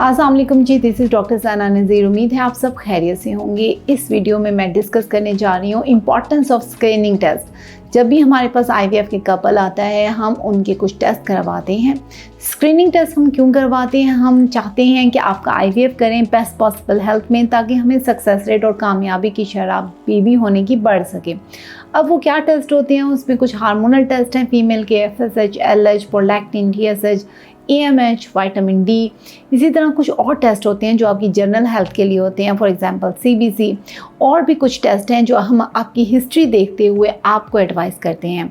अस्सलाम वालेकुम जी, this is doctor Sana Nazir. उम्मीद है आप सब खैरियत से होंगे। इस वीडियो में मैं डिस्कस करने जा रही हूँ इम्पॉर्टेंस ऑफ स्क्रीनिंग टेस्ट। जब भी हमारे पास आईवीएफ के कपल आता है, हम उनके कुछ टेस्ट करवाते हैं। स्क्रीनिंग टेस्ट हम क्यों करवाते हैं? हम चाहते हैं कि आपका आईवीएफ करें बेस्ट पॉसिबल हेल्थ में, ताकि हमें सक्सेस रेट और कामयाबी की शरह बेबी होने की बढ़ सके। अब वो क्या टेस्ट होते हैं? उसमें कुछ हार्मोनल टेस्ट हैं फीमेल के, FSH, LH, prolactin, TSH, AMH, vitamin D। इसी तरह कुछ और टेस्ट होते हैं जो आपकी जनरल हेल्थ के लिए होते हैं, फॉर एग्जांपल CBC। और भी कुछ टेस्ट हैं जो हम आपकी हिस्ट्री देखते हुए आपको एडवाइस करते हैं।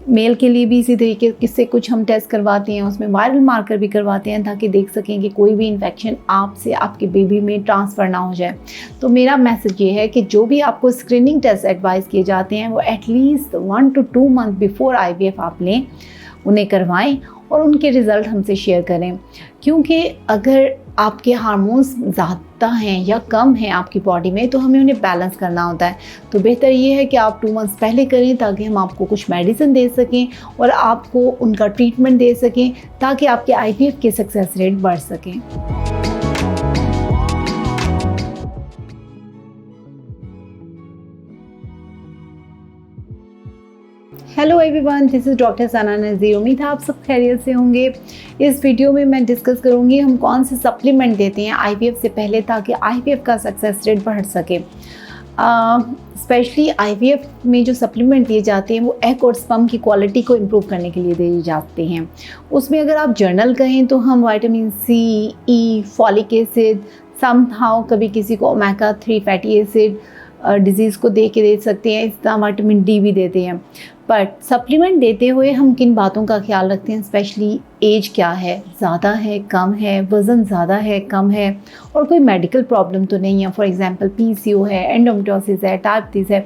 मेल के लिए भी इसी तरीके से कुछ हम टेस्ट करवाते हैं, उसमें वायरल मार्कर भी करवाते हैं ताकि देख सकें कि कोई भी इन्फेक्शन आपसे आपके बेबी में ट्रांसफ़र ना हो जाए। तो मेरा मैसेज ये है कि जो भी आपको स्क्रीनिंग टेस्ट एडवाइस किए जाते हैं वो at least 1 to 2 month before IVF आप लें, उन्हें करवाएं और उनके रिज़ल्ट हमसे शेयर करें। क्योंकि अगर आपके हार्मोन्स ज़्यादा हैं या कम हैं आपकी बॉडी में, तो हमें उन्हें बैलेंस करना होता है। तो बेहतर ये है कि आप 2 मंथ्स पहले करें ताकि हम आपको कुछ मेडिसिन दे सकें और आपको उनका ट्रीटमेंट दे सकें, ताकि आपके IVF के सक्सेस रेट बढ़ सकें। Hello everyone, this is doctor Sana Nazir. उम्मीद है आप सब खैरियत से होंगे। इस वीडियो में मैं डिस्कस करूँगी हम कौन से सप्लीमेंट देते हैं IVF से पहले, ताकि IVF का सक्सेस रेट बढ़ सके। स्पेशली IVF में जो सप्लीमेंट दिए जाते हैं वो एग और स्पर्म की क्वालिटी को इम्प्रूव करने के लिए दिए जाते हैं। उसमें अगर आप जर्नल कहें तो हम vitamin C, E, folic acid, somehow कभी किसी को ओमेगा 3 फैटी एसिड डिज़ीज़ को दे सकते हैं। इस तरह विटामिन D भी देते हैं। बट सप्लीमेंट देते हुए हम किन बातों का ख्याल रखते हैं? स्पेशली एज क्या है, ज़्यादा है, कम है, वज़न ज़्यादा है, कम है, और कोई मेडिकल प्रॉब्लम तो नहीं है। फॉर एग्जांपल PCO है, एंडोमेट्रियोसिस है, डायबिटीज़ है।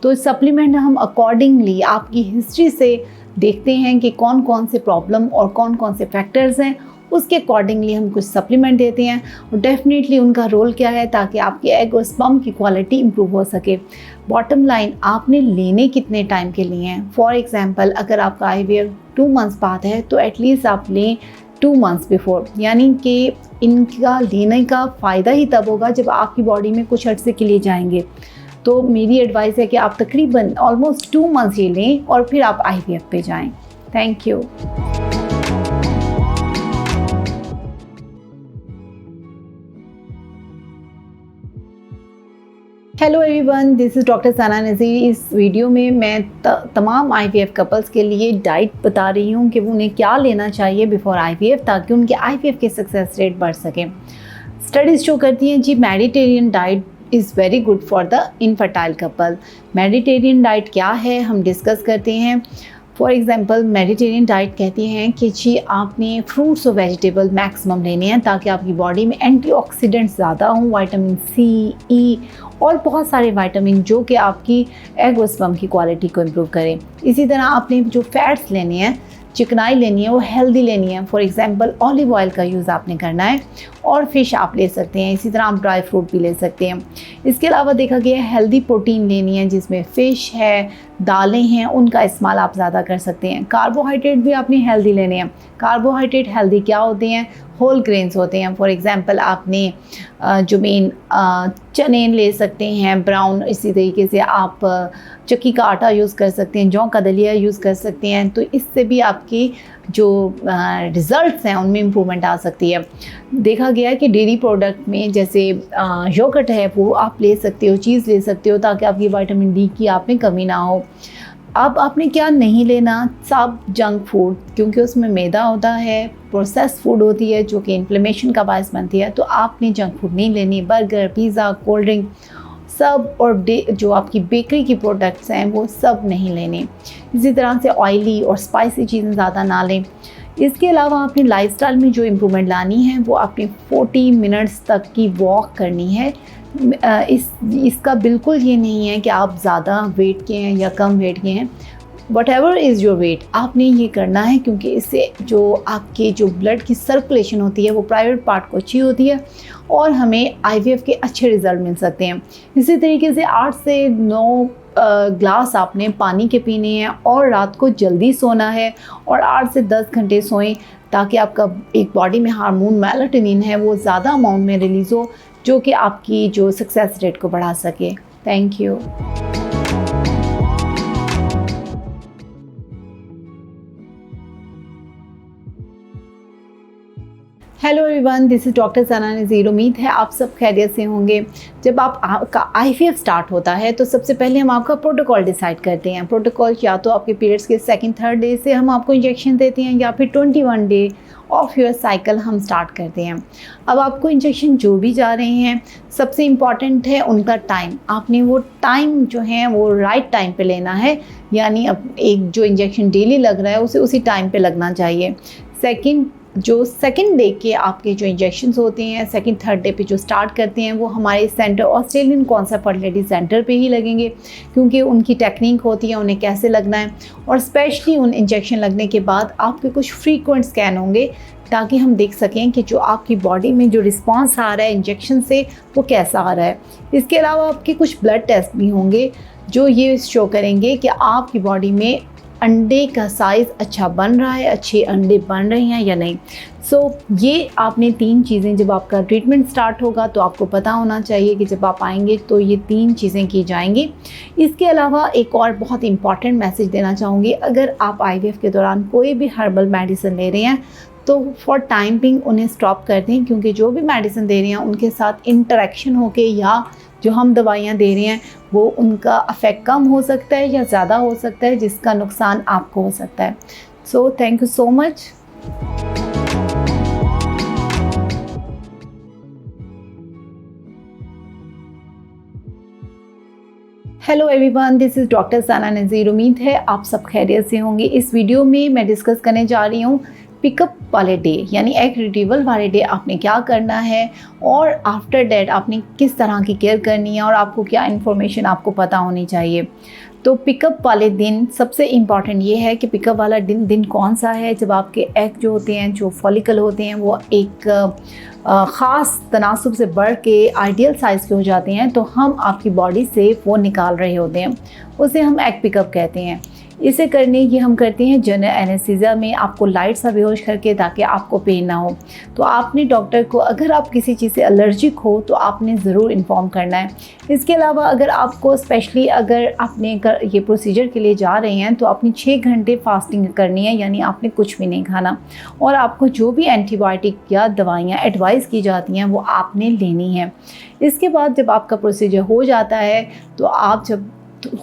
तो सप्लीमेंट हम अकॉर्डिंगली आपकी हिस्ट्री से देखते हैं कि कौन कौन से प्रॉब्लम और कौन कौन से फैक्टर्स हैं, उसके अकॉर्डिंगली हम कुछ सप्लीमेंट देते हैं। और डेफिनेटली उनका रोल क्या है, ताकि आपके एग और स्पर्म की क्वालिटी इंप्रूव हो सके। बॉटम लाइन, आपने लेने कितने टाइम के लिए हैं? फॉर एग्जांपल अगर आपका IVF 2 मंथ्स बाद है तो एटलीस्ट आप लें 2 मंथ्स बिफोर, यानी कि इनका लेने का फ़ायदा ही तब होगा जब आपकी बॉडी में कुछ अर्से के लिए जाएंगे। तो मेरी एडवाइस है कि आप तकरीबन ऑलमोस्ट 2 मंथ्स ये लें और फिर आप IVF पे जाएँ। Thank you. Hello everyone, this is doctor Sana Nazir. इस वीडियो में मैं तमाम IVF कपल्स के लिए डाइट बता रही हूँ कि उन्हें क्या लेना चाहिए बिफोर IVF, ताकि उनके IVF के सक्सेस रेट बढ़ सकें। स्टडीज़ शो करती हैं जी Mediterranean diet is very good for the infertile couple. Mediterranean diet क्या है हम डिस्कस करते हैं। फॉर एग्ज़ाम्पल मेडिटेरियन डाइट कहती हैं कि जी आपने फ्रूट्स और वेजिटेबल मैक्सिमम लेने हैं, ताकि आपकी बॉडी में एंटीऑक्सीडेंट्स ज़्यादा हों, विटामिन C, E और बहुत सारे विटामिन जो कि आपकी एग और स्पर्म की क्वालिटी को इम्प्रूव करें। इसी तरह आपने जो फैट्स लेने हैं, चिकनाई लेनी है, वो हेल्दी लेनी है। फॉर एग्जांपल ऑलिव ऑयल का यूज़ आपने करना है, और फ़िश आप ले सकते हैं। इसी तरह आप ड्राई फ्रूट भी ले सकते हैं। इसके अलावा देखा गया है हेल्दी प्रोटीन लेनी है, जिसमें फ़िश है, दालें हैं, उनका इस्तेमाल आप ज़्यादा कर सकते हैं। कार्बोहाइड्रेट भी आपने हेल्दी लेने हैं। कार्बोहाइड्रेट हेल्दी क्या होते हैं? होल ग्रेन्स होते हैं। फॉर एग्जांपल आपने जो मेन चने ले सकते हैं ब्राउन, इसी तरीके से आप चक्की का आटा यूज़ कर सकते हैं, जौ का दलिया यूज़ कर सकते हैं। तो इससे भी आपकी जो रिज़ल्ट्स हैं उनमें इम्प्रूवमेंट आ सकती है। देखा गया है कि डेयरी प्रोडक्ट में जैसे योगर्ट है वो आप ले सकते हो, चीज़ ले सकते हो, ताकि आपकी विटामिन D की आप में कमी ना हो। अब आपने क्या नहीं लेना? सब जंक फूड, क्योंकि उसमें मैदा होता है, प्रोसेस्ड फूड होती है जो कि इन्फ्लेमेशन का बायस बनती है। तो आपने जंक फूड नहीं लेनी। बर्गर, पिज़्ज़ा, कोल्ड ड्रिंक सब, और जो आपकी बेकरी की प्रोडक्ट्स हैं वो सब नहीं लेने। इसी तरह से ऑयली और स्पाइसी चीज़ें ज़्यादा ना लें। इसके अलावा अपनी लाइफस्टाइल में जो इम्प्रूवमेंट लानी है वो आपने 40 मिनट्स तक की वॉक करनी है। इसका बिल्कुल ये नहीं है कि आप ज़्यादा वेट के हैं या कम वेट के हैं। वटेवर इज़ योर वेट, आपने ये करना है, क्योंकि इससे जो आपके जो ब्लड की सर्कुलेशन होती है वो प्राइवेट पार्ट को अच्छी होती है और हमें IVF के अच्छे रिज़ल्ट मिल सकते हैं। इसी तरीके से 8 से 9 ग्लास आपने पानी के पीने हैं और रात को जल्दी सोना है और 8 से 10 घंटे सोएं, ताकि आपका एक बॉडी में हार्मोन मेलाटोनिन है वो ज़्यादा अमाउंट में रिलीज़ हो, जो कि आपकी जो सक्सेस रेट को बढ़ा सके। Thank you. Hello everyone, this is doctor Sana Nazir. उम्मीद है आप सब खैरियत से होंगे। जब आपका IVF स्टार्ट होता है तो सबसे पहले हम आपका प्रोटोकॉल डिसाइड करते हैं। प्रोटोकॉल या तो आपके पीरियड्स के 2nd 3rd डे से हम आपको इंजेक्शन देते हैं या फिर 21 डे ऑफ योर साइकिल हम स्टार्ट करते हैं। अब आपको इंजेक्शन जो भी जा रहे हैं, सबसे इम्पॉर्टेंट है उनका टाइम। आपने वो टाइम जो है वो राइट टाइम पे लेना है, यानी अब एक जो इंजेक्शन डेली लग रहा है उसे उसी टाइम पे लगना चाहिए। जो सेकंड डे के आपके जो इंजेक्शंस होते हैं, 2nd 3rd डे पे जो स्टार्ट करते हैं, वो हमारे centre Australian concept fertility centre पे ही लगेंगे, क्योंकि उनकी टेक्निक होती है उन्हें कैसे लगना है। और स्पेशली उन इंजेक्शन लगने के बाद आपके कुछ फ्रीक्वेंट स्कैन होंगे, ताकि हम देख सकें कि जो आपकी बॉडी में जो रिस्पॉन्स आ रहा है इंजेक्शन से वो कैसा आ रहा है। इसके अलावा आपके कुछ ब्लड टेस्ट भी होंगे जो ये शो करेंगे कि आपकी बॉडी में अंडे का साइज़ अच्छा बन रहा है, अच्छे अंडे बन रहे हैं या नहीं। ये आपने 3 चीज़ें, जब आपका ट्रीटमेंट स्टार्ट होगा तो आपको पता होना चाहिए कि जब आप आएंगे तो ये 3 चीज़ें की जाएंगी। इसके अलावा एक और बहुत इंपॉर्टेंट मैसेज देना चाहूँगी, अगर आप IVF के दौरान कोई भी हर्बल मेडिसिन ले रहे हैं तो फॉर टाइम बिंग उन्हें स्टॉप कर दें, क्योंकि जो भी मेडिसिन दे रहे हैं उनके साथ इंटरेक्शन होके या जो हम दवाइयाँ दे रहे हैं वो उनका अफेक्ट कम हो सकता है या ज़्यादा हो सकता है, जिसका नुकसान आपको हो सकता है। So thank you so much. Hello everyone, this is doctor Sana Nazir. उम्मीद है आप सब खैरियत से होंगे। इस वीडियो में मैं डिस्कस करने जा रही हूँ पिकअप वाले डे, यानी एग रिट्रीवल वाले डे आपने क्या करना है और आफ्टर डेट आपने किस तरह की केयर करनी है और आपको क्या इन्फॉर्मेशन आपको पता होनी चाहिए। तो पिकअप वाले दिन सबसे इम्पॉर्टेंट ये है कि पिकअप वाला दिन कौन सा है, जब आपके एग जो होते हैं, जो फॉलिकल होते हैं, वो एक ख़ास तनासुब से बढ़ के आइडियल साइज़ के हो जाते हैं, तो हम आपकी बॉडी से वो निकाल रहे होते हैं, उसे हम एग पिकअप कहते हैं। इसे करने की हम करते हैं जनरल एनेस्थीसिया में, आपको लाइट सा बेहोश करके, ताकि आपको पेन ना हो। तो आपने डॉक्टर को, अगर आप किसी चीज़ से एलर्जिक हो तो आपने ज़रूर इन्फॉर्म करना है। इसके अलावा अगर आपको स्पेशली अगर आपने ये प्रोसीजर के लिए जा रहे हैं तो आपने 6 घंटे फास्टिंग करनी है, यानी आपने कुछ भी नहीं खाना, और आपको जो भी एंटीबायोटिक या दवाइयाँ एडवाइस की जाती हैं वो आपने लेनी है। इसके बाद जब आपका प्रोसीजर हो जाता है तो आप जब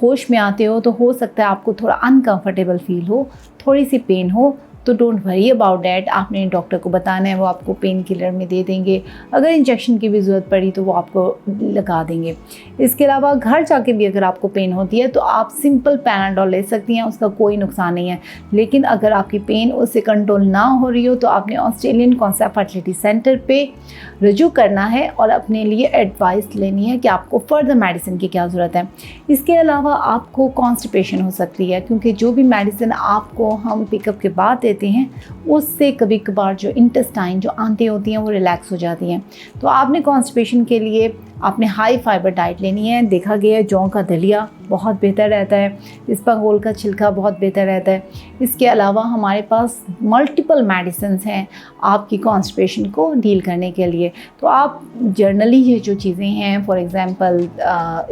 होश में आते हो तो हो सकता है आपको थोड़ा अनकंफर्टेबल फील हो, थोड़ी सी पेन हो, तो डोंट वरी अबाउट डैट। आपने डॉक्टर को बताना है, वो आपको पेन किलर में दे देंगे। अगर इंजेक्शन की भी ज़रूरत पड़ी तो वो आपको लगा देंगे। इसके अलावा घर जाके भी अगर आपको पेन होती है तो आप सिंपल पैनाडोल ले सकती हैं, उसका कोई नुकसान नहीं है। लेकिन अगर आपकी पेन उससे कंट्रोल ना हो रही हो तो आपने ऑस्ट्रेलियन कॉन्सेप्ट फर्टिलिटी सेंटर पे रजू करना है और अपने लिए एडवाइस लेनी है कि आपको फर्दर मेडिसिन की क्या ज़रूरत है। इसके अलावा आपको कॉन्स्टिपेशन हो सकती है, क्योंकि जो भी मेडिसिन आपको हम पिकअप के बाद देते हैं उससे कभी कभार जो इंटेस्टाइन, जो आंतें होती हैं, वो रिलैक्स हो जाती हैं। तो आपने कॉन्स्टिपेशन के लिए आपने हाई फाइबर डाइट लेनी है। देखा गया है जौ का दलिया बहुत बेहतर रहता है, इसबगोल का छिलका बहुत बेहतर रहता है। इसके अलावा हमारे पास मल्टीपल मेडिसिन्स हैं आपकी कॉन्स्टिपेशन को डील करने के लिए। तो आप जर्नली ये जो चीज़ें हैं, फॉर एग्ज़ाम्पल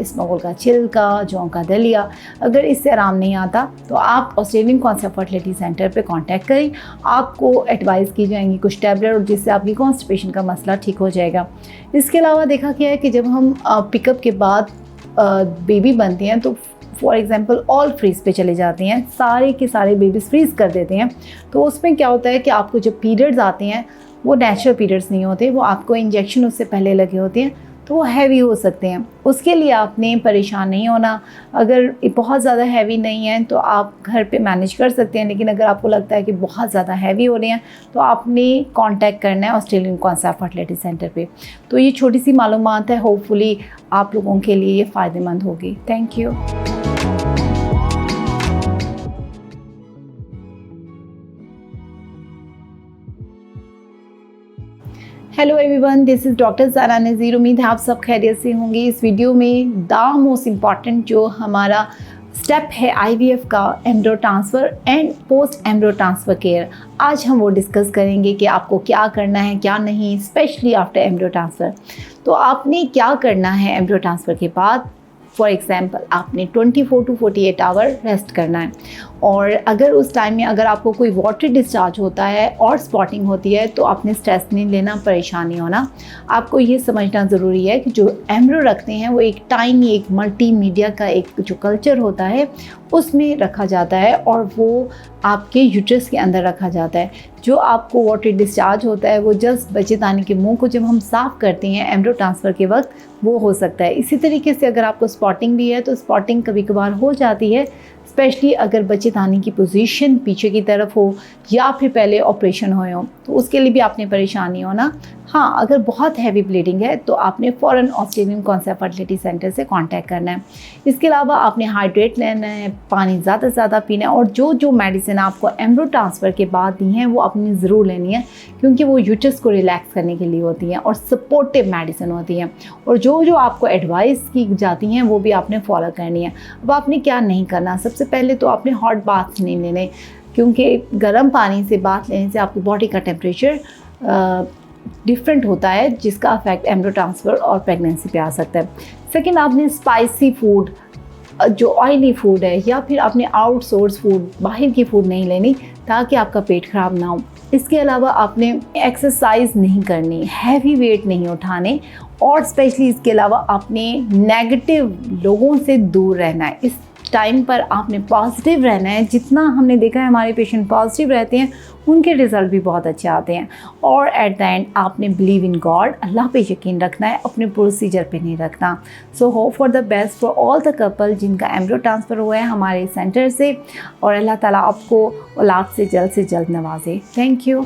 इसबगोल का छिलका, जौ का दलिया, अगर इससे आराम नहीं आता तो आप ऑस्ट्रेलियन कॉन्सेप्ट फर्टिलिटी सेंटर पे कांटेक्ट करें, आपको एडवाइस की जाएंगी कुछ टैबलेट, जिससे आपकी कॉन्स्टिपेशन का मसला ठीक हो जाएगा। इसके अलावा देखा गया है कि जब हम पिकअप के बाद बेबी बनते हैं तो फॉर एग्ज़ाम्पल ऑल फ्रीज़ पे चले जाते हैं, सारे के सारे बेबीज़ फ्रीज़ कर देते हैं। तो उसमें क्या होता है कि आपको जब पीरियड्स आते हैं वो नेचुरल पीरियड्स नहीं होते, वो आपको इंजेक्शन उससे पहले लगे होते हैं, तो वो हैवी हो सकते हैं। उसके लिए आपने परेशान नहीं होना। अगर बहुत ज़्यादा हैवी नहीं है तो आप घर पे मैनेज कर सकते हैं, लेकिन अगर आपको लगता है कि बहुत ज़्यादा हैवी हो रहे हैं तो आपने कांटेक्ट करना है ऑस्ट्रेलियन कॉन्सेप्ट फर्टिलिटी सेंटर पे। तो ये छोटी सी मालूमात है, होपफुली आप लोगों के लिए ये फ़ायदेमंद होगी। Thank you. Hello everyone, this is doctor Sana Nazir. उम्मीद है आप सब खैरियत से होंगे। इस वीडियो में द मोस्ट इम्पॉर्टेंट जो हमारा स्टेप है आईवीएफ का, embryo transfer and post embryo transfer care, आज हम वो डिस्कस करेंगे कि आपको क्या करना है क्या नहीं, स्पेशली आफ्टर एम्ब्रियो ट्रांसफ़र। तो आपने क्या करना है एम्ब्रियो ट्रांसफ़र के बाद। फॉर एग्ज़ाम्पल, आपने 24 to 48 आवर रेस्ट करना है, और अगर उस टाइम में अगर आपको कोई वाटर डिस्चार्ज होता है और स्पॉटिंग होती है तो आपने स्ट्रेस नहीं लेना, परेशानी होना। आपको ये समझना ज़रूरी है कि जो एम्ब्रियो रखते हैं वो एक टाइनी, एक मल्टीमीडिया का एक जो कल्चर होता है उसमें रखा जाता है, और वो आपके यूट्रस के अंदर रखा जाता है। जो आपको वाटर डिस्चार्ज होता है वो जस्ट बच्चेदानी के मुंह को जब हम साफ़ करते हैं एम्ब्रियो ट्रांसफ़र के वक्त, वो हो सकता है। इसी तरीके से अगर आपको स्पॉटिंग भी है तो स्पॉटिंग कभी कभार हो जाती है, स्पेशली अगर बच्चेदानी की पोजीशन पीछे की तरफ हो या फिर पहले ऑपरेशन हुए हो, तो उसके लिए भी आपने परेशानी होना। हाँ, अगर बहुत हैवी ब्लीडिंग है तो आपने फ़ौरन ऑस्ट्रेलियन कॉन्सेप्ट फर्टिलिटी सेंटर से कांटेक्ट करना है। इसके अलावा आपने हाइड्रेट लेना है, पानी ज़्यादा से ज़्यादा पीना है, और जो जो मेडिसिन आपको एम्ब्रियो ट्रांसफ़र के बाद दी हैं वो आपने ज़रूर लेनी है, क्योंकि वो यूट्रस को रिलैक्स करने के लिए होती हैं और सपोर्टिव मेडिसिन होती हैं, और जो जो आपको एडवाइस की जाती हैं वो भी आपने फॉलो करनी है। अब आपने क्या नहीं करना, सबसे पहले तो आपने हॉट बाथ नहीं लेने, क्योंकि गर्म पानी से बाथ लेने से आपकी बॉडी का टेम्परेचर डिफरेंट होता है, जिसका अफेक्ट एम्ब्रियो ट्रांसफ़र और प्रेगनेंसी पे आ सकता है। सेकंड, आपने स्पाइसी फूड, जो ऑयली फूड है, या फिर आपने आउटसोर्स फूड, बाहर की फूड नहीं लेनी ताकि आपका पेट ख़राब ना हो। इसके अलावा आपने एक्सरसाइज नहीं करनी, हैवी वेट नहीं उठाने, और स्पेशली इसके अलावा आपने नेगेटिव लोगों से दूर रहना है। इस टाइम पर आपने पॉजिटिव रहना है। जितना हमने देखा है हमारे पेशेंट पॉजिटिव रहते हैं उनके रिज़ल्ट भी बहुत अच्छे आते हैं। और एट द एंड आपने बिलीव इन गॉड, अल्लाह पे यकीन रखना है, अपने प्रोसीजर पे नहीं रखना। So hope for the best for all the couple जिनका एम्ब्रियो ट्रांसफ़र हुआ है हमारे सेंटर से, और अल्लाह ताला आपको औलाद से जल्द नवाजे। Thank you.